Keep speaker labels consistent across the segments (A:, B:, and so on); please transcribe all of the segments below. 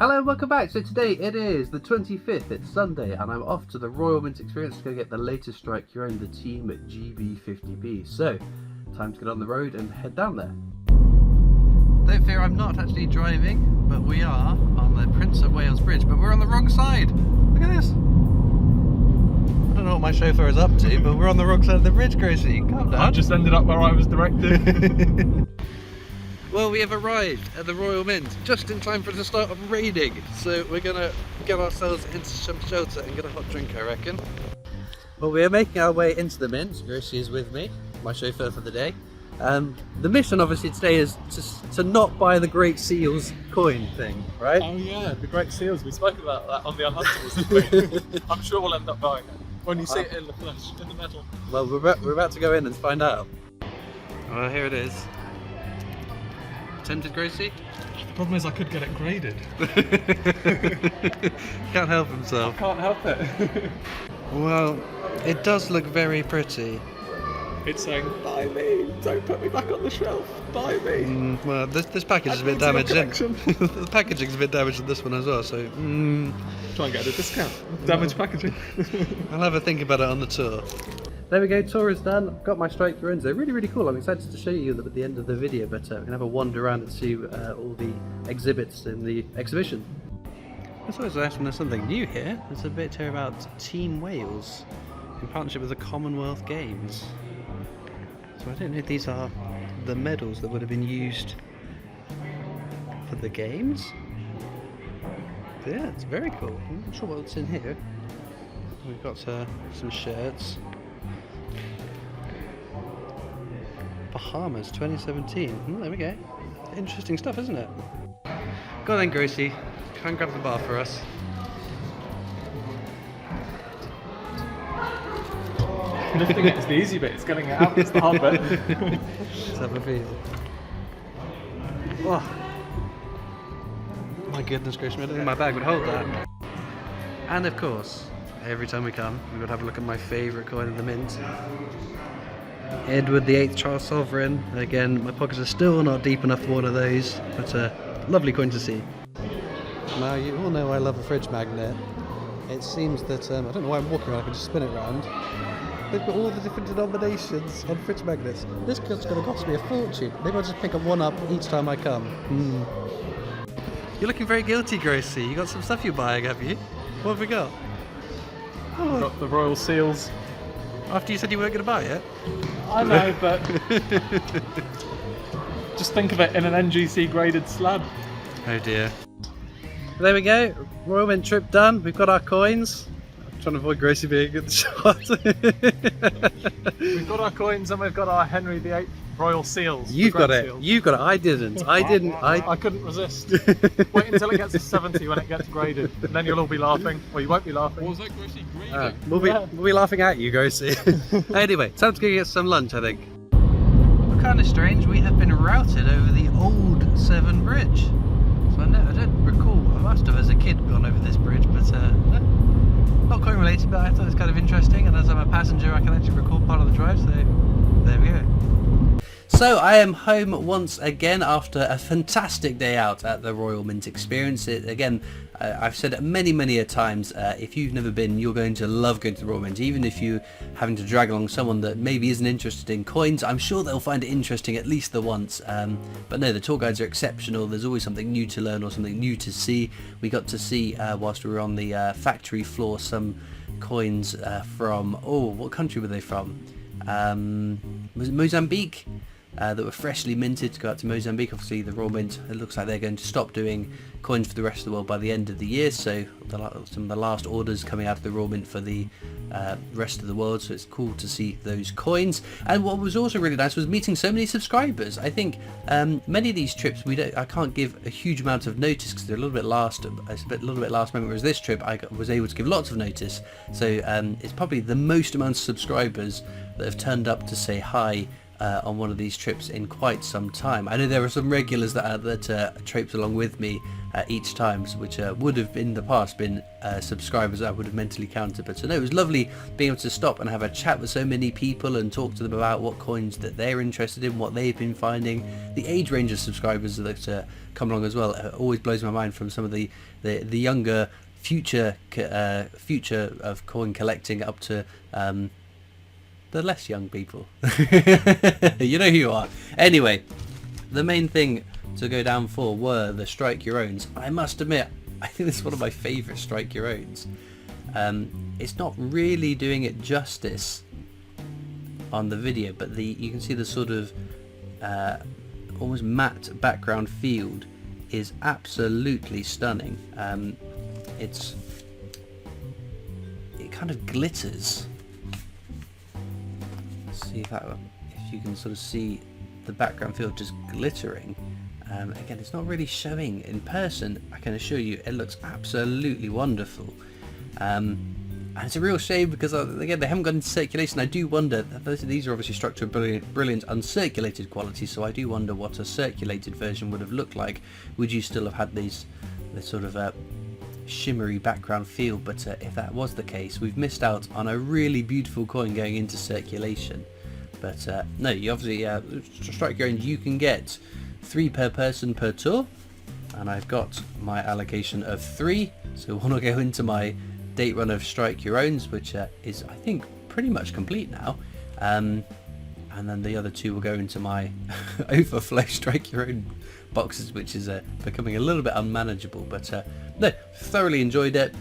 A: Hello and welcome back. So today it is the 25th, it's Sunday, and I'm off to the Royal Mint Experience to go get the latest strike here in the team at GB50B. So, time to get on the road and head down there. Don't fear, I'm not actually driving, but we are on the Prince of Wales Bridge, but we're on the wrong side. Look at this. I don't know what my chauffeur is up to, but we're on the wrong side of the bridge, Gracie. Calm down.
B: I just ended up where I was directed.
A: Well, we have arrived at the Royal Mint just in time for the start of raining, so we're gonna get ourselves into some shelter and get a hot drink, I reckon. Well, we are making our way into the Mint. Gracie is with me, my chauffeur for the day. The mission obviously today is to not buy the Great Seals coin thing, right?
B: Oh yeah, the Great Seals. We spoke about that on the Unhuntables, didn't we? I'm sure we'll end up buying it when you see it in the flesh, in the metal.
A: Well, we're about to go in and find out. Well, here it is. Tempted, Gracie?
B: The problem is I could get it graded.
A: Can't help himself.
B: I can't help it.
A: Well, it does look very pretty.
B: It's saying, buy me, don't put me back on the shelf, buy me.
A: Well, this package is a bit damaged. The packaging's a bit damaged in this one as well, so...
B: Try and get a discount. Damaged packaging.
A: I'll have a think about it on the tour. There we go, tour is done. I've got my strike through. They're really, really cool. I'm excited to show you them at the end of the video, but we can have a wander around and see all the exhibits in the exhibition. It's always nice when there's something new here. There's a bit here about Team Wales in partnership with the Commonwealth Games. So I don't know if these are the medals that would have been used for the games. But yeah, it's very cool. I'm not sure what's in here. We've got some shirts. Bahamas 2017. There we go. Interesting stuff, isn't it? Go on then, Gracie. Try and grab the bar for us.
B: Lifting it is the easy bit, it's getting it out, it's the hard bit.
A: Let's have a feel. Oh. My goodness gracious, I don't think my bag would hold that. And of course, every time we come, we would have a look at my favourite coin of the Mint. Edward VIII Charles Sovereign. Again, my pockets are still not deep enough for one of those, but a lovely coin to see. Now, you all know I love a fridge magnet. It seems that, I don't know why I'm walking around, I can just spin it around. They've got all the different denominations on fridge magnets. This is going to cost me a fortune. Maybe I'll just pick up one up each time I come. You're looking very guilty, Gracie. You got some stuff you're buying, have you? What have we got?
B: Oh. Got the Royal Seals.
A: After you said you weren't going to buy it?
B: I know, but just think of it in an NGC graded slab.
A: Oh dear. There we go. Royal Mint trip done. We've got our coins. I'm trying to avoid Gracie being at the shot.
B: We've got our coins and we've got our Henry VIII Royal Seals.
A: You've got it.
B: Seals.
A: You've got it. I didn't.
B: I couldn't resist. Wait until it gets to 70 when it gets graded, and then you'll all be laughing. Well, you won't be laughing.
C: What was that, Gracie? Grading?
A: We'll be laughing at you, Gracie. Anyway, time to go get some lunch, I think. Well, kind of strange. We have been routed over the old Severn Bridge. So I don't recall. I must have, as a kid, gone over this bridge, but not coin related. But I thought it was kind of interesting. And as I'm a passenger, I can actually record part of the drive. So there we go. So I am home once again after a fantastic day out at the Royal Mint Experience. I've said it many a times, if you've never been, you're going to love going to the Royal Mint. Even if you're having to drag along someone that maybe isn't interested in coins, I'm sure they'll find it interesting at least the once. But no, the tour guides are exceptional. There's always something new to learn or something new to see. We got to see, whilst we were on the factory floor, some coins from, what country were they from? Was it Mozambique? That were freshly minted to go out to Mozambique. Obviously the Royal Mint, it looks like they're going to stop doing coins for the rest of the world by the end of the year, so some of the last orders coming out of the Royal Mint for the rest of the world, so it's cool to see those coins. And what was also really nice was meeting so many subscribers. I think many of these trips I can't give a huge amount of notice because they're a little bit last moment, whereas this trip I was able to give lots of notice, so it's probably the most amount of subscribers that have turned up to say hi on one of these trips in quite some time. I know there are some regulars that traipse along with me, each time, which would have in the past been subscribers I would have mentally counted. But no, it was lovely being able to stop and have a chat with so many people and talk to them about what coins that they're interested in, what they've been finding. The age range of subscribers that come along as well always blows my mind, from some of the younger future of coin collecting up to the less young people. You know who you are. Anyway, the main thing to go down for were the Strike Your Owns. I must admit, I think this is one of my favourite Strike Your Owns. It's not really doing it justice on the video, but you can see the sort of almost matte background field is absolutely stunning. It kind of glitters. See if you can sort of see the background field just glittering. Again, it's not really showing in person. I can assure you it looks absolutely wonderful. And it's a real shame because again, they haven't gone into circulation. I do wonder, these are obviously struck to a brilliant uncirculated quality, so I do wonder what a circulated version would have looked like. Would you still have had this sort of shimmery background feel? But if that was the case, we've missed out on a really beautiful coin going into circulation. But no, you obviously Strike Your Own, you can get 3 per person per tour, and I've got my allocation of 3, so one will go into my date run of Strike Your Owns, which is, I think, pretty much complete now, and then the other 2 will go into my overflow Strike Your Own boxes, which is becoming a little bit unmanageable. But no, thoroughly enjoyed it.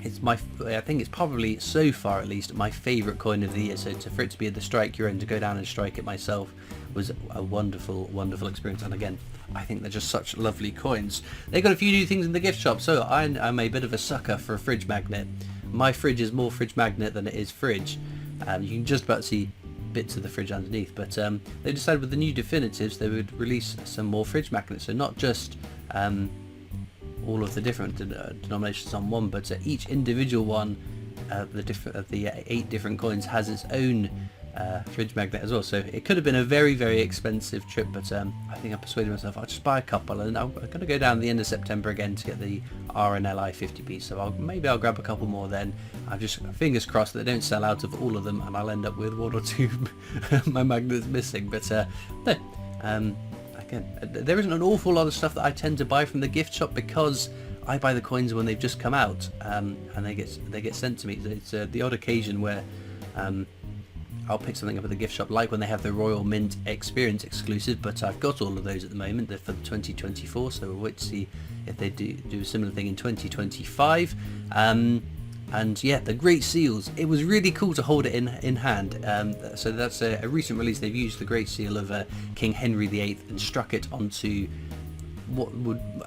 A: I think it's probably, so far at least, my favourite coin of the year. So for it to be at the Strike Your Own, to go down and strike it myself, was a wonderful, wonderful experience. And again, I think they're just such lovely coins. They got a few new things in the gift shop. So I'm a bit of a sucker for a fridge magnet. My fridge is more fridge magnet than it is fridge. You can just about see bits of the fridge underneath. But they decided with the new definitives they would release some more fridge magnets. So not just all of the different denominations on one, but each individual one, the 8 different coins, has its own fridge magnet as well. So it could have been a very, very expensive trip, but I think I persuaded myself I'll just buy a couple, and I'm going to go down at the end of September again to get the RNLI 50p, so maybe I'll grab a couple more then. I'm just fingers crossed that they don't sell out of all of them and I'll end up with 1 or 2 my magnets missing. But no, again, there isn't an awful lot of stuff that I tend to buy from the gift shop, because I buy the coins when they've just come out, and they get sent to me. It's the odd occasion where I'll pick something up at the gift shop, like when they have the Royal Mint Experience exclusive, but I've got all of those at the moment. They're for 2024, so we'll wait to see if they do a similar thing in 2025. And yeah, the Great Seals, it was really cool to hold it in hand. So that's a recent release. They've used the Great Seal of King Henry VIII and struck it onto what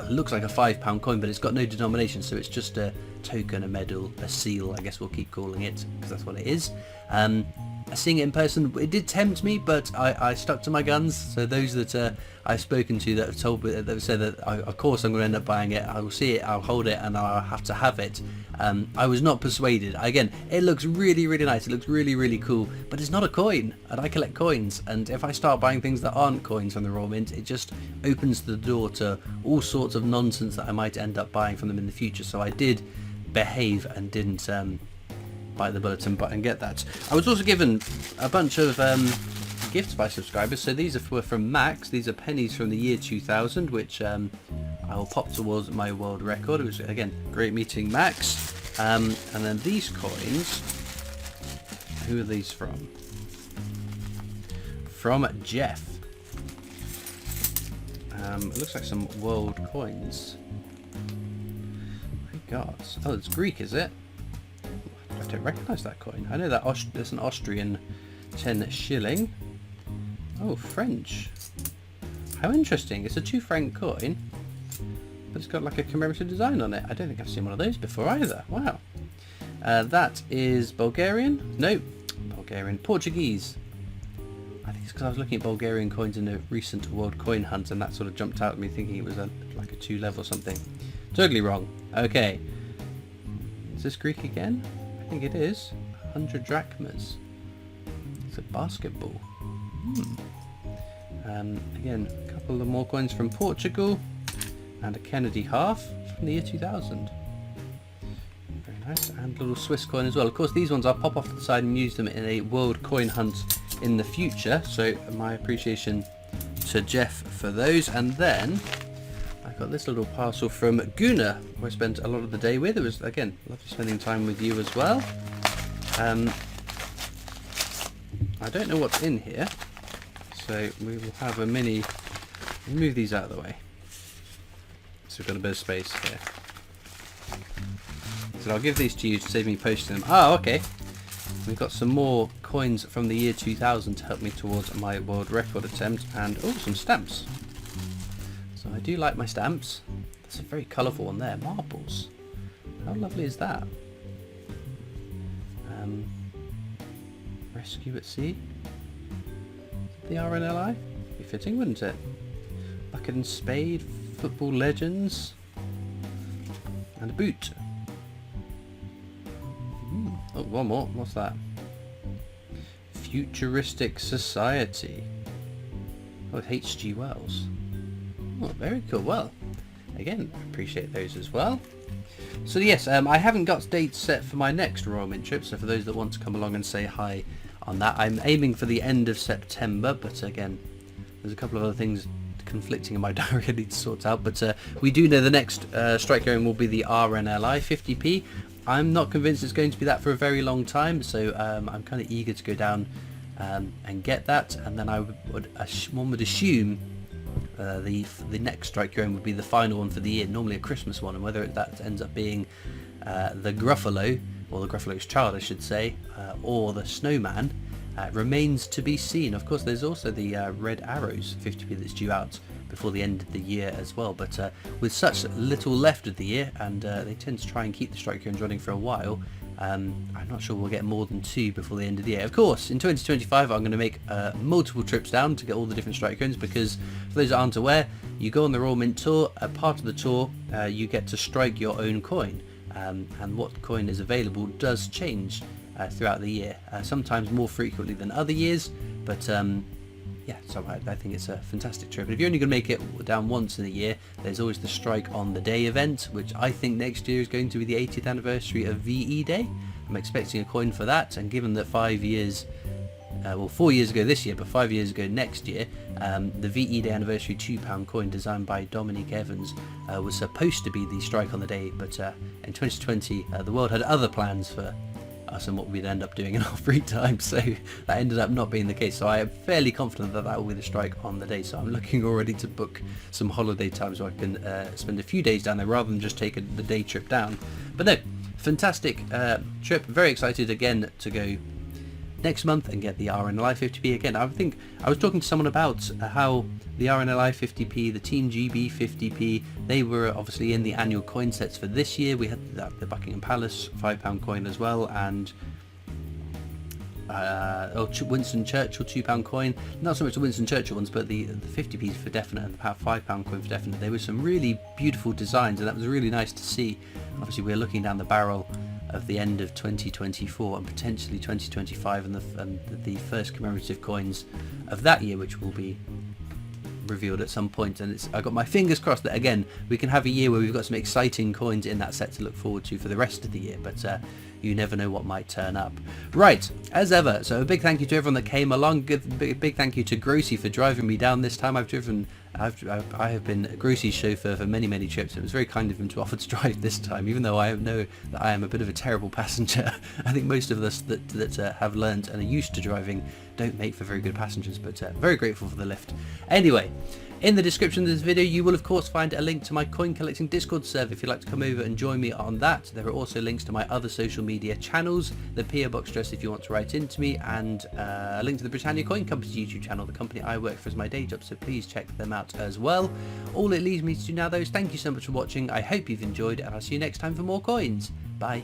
A: looks like a £5 coin, but it's got no denomination, so it's just a token, a medal, a seal, I guess we'll keep calling it, because that's what it is. Seeing it in person, it did tempt me, but I stuck to my guns. So those that I've spoken to that have told me, that have said that of course I'm going to end up buying it, I will see it, I'll hold it, and I'll have to have it. I was not persuaded. Again, it looks really, really nice, it looks really, really cool, but it's not a coin, and I collect coins, and if I start buying things that aren't coins from the Royal Mint, it just opens the door to all sorts of nonsense that I might end up buying from them in the future. So I did behave and didn't bite the bullet and get that. I was also given a bunch of gifts by subscribers. So these were from Max. These are pennies from the year 2000, which I will pop towards my world record. It was, again, great meeting Max. And then these coins, who are these from? From Jeff. It looks like some world coins. My God. Oh, it's Greek, is it? I don't recognise that coin. I know that there's an Austrian 10 shilling. Oh, French. How interesting. It's a 2 franc coin, but it's got like a commemorative design on it. I don't think I've seen one of those before either. Wow. That is Bulgarian. No, Bulgarian. Portuguese. I think it's because I was looking at Bulgarian coins in a recent world coin hunt, and that sort of jumped out at me thinking it was like a 2 level or something. Totally wrong. Okay. Is this Greek again? I think it is. 100 drachmas. It's a basketball. Again, a couple of more coins from Portugal. and a Kennedy half from the year 2000. Very nice, and a little Swiss coin as well. Of course, these ones I'll pop off to the side and use them in a world coin hunt in the future, so my appreciation to Jeff for those. And then I got this little parcel from Gunnar, who I spent a lot of the day with. It was, again, lovely spending time with you as well. I don't know what's in here, so we will have a mini... Move these out of the way, so we've got a bit of space here. So I'll give these to you to save me posting them. Oh, okay. We've got some more coins from the year 2000 to help me towards my world record attempt, and oh, some stamps. So I do like my stamps. That's a very colourful one there. Marbles. How lovely is that? Rescue at sea. The RNLI? Be fitting, wouldn't it? Bucket and spade. Football legends. And a boot. Oh, one more. What's that? Futuristic Society. Oh, H.G. Wells. Oh, very cool. Well, again, appreciate those as well. So yes, I haven't got dates set for my next Royal Mint trip, so for those that want to come along and say hi on that, I'm aiming for the end of September, but again, there's a couple of other things conflicting in my diary I need to sort out, but we do know the next strike going will be the RNLI 50p. I'm not convinced it's going to be that for a very long time, so I'm kind of eager to go down and get that, and then one would assume the next strike going would be the final one for the year, normally a Christmas one, and whether that ends up being the Gruffalo, or the Gruffalo's child I should say, or the Snowman, remains to be seen. Of course, there's also the Red Arrows 50p that's due out before the end of the year as well, but with such little left of the year, and they tend to try and keep the strike zones running for a while, I'm not sure we'll get more than 2 before the end of the year. Of course, in 2025 I'm going to make multiple trips down to get all the different strike zones, because for those that aren't aware, you go on the Royal Mint tour, part of the tour you get to strike your own coin, and what coin is available does change throughout the year, sometimes more frequently than other years, but yeah, so I think it's a fantastic trip. If you're only going to make it down once in a year, there's always the Strike on the Day event, which I think next year is going to be the 80th anniversary of VE Day. I'm expecting a coin for that, and given that 5 years, well 4 years ago this year, but 5 years ago next year, the VE Day anniversary £2 coin designed by Dominic Evans was supposed to be the Strike on the Day, but in 2020 the world had other plans for us and what we'd end up doing in our free time, so that ended up not being the case. So I am fairly confident that that will be the Strike on the Day, so I'm looking already to book some holiday time so I can spend a few days down there rather than just take the day trip down. But no, fantastic trip, very excited again to go next month and get the RNLI 50p again. I think I was talking to someone about how the RNLI 50p, the Team GB 50p, they were obviously in the annual coin sets for this year. We had the Buckingham Palace £5 coin as well, and Winston Churchill £2 coin. Not so much the Winston Churchill ones, but the 50p's for definite and the £5 coin for definite. There were some really beautiful designs, and that was really nice to see. Obviously we're looking down the barrel of the end of 2024 and potentially 2025, and the first commemorative coins of that year, which will be revealed at some point. And I got my fingers crossed that again we can have a year where we've got some exciting coins in that set to look forward to for the rest of the year, but you never know what might turn up. Right, as ever, so a big thank you to everyone that came along. Big thank you to Grocie for driving me down this time. I have been Grocie's chauffeur for many trips. It was very kind of him to offer to drive this time, even though I know that I am a bit of a terrible passenger. I think most of us that have learnt and are used to driving don't make for very good passengers, but very grateful for the lift. Anyway, in the description of this video you will of course find a link to my coin collecting Discord server if you'd like to come over and join me on that. There are also links to my other social media channels, the PO Box address if you want to write into me, and a link to the Britannia Coin Company's YouTube channel, the company I work for as my day job, so please check them out as well. All it leaves me to do now though is thank you so much for watching. I hope you've enjoyed, and I'll see you next time for more coins. Bye.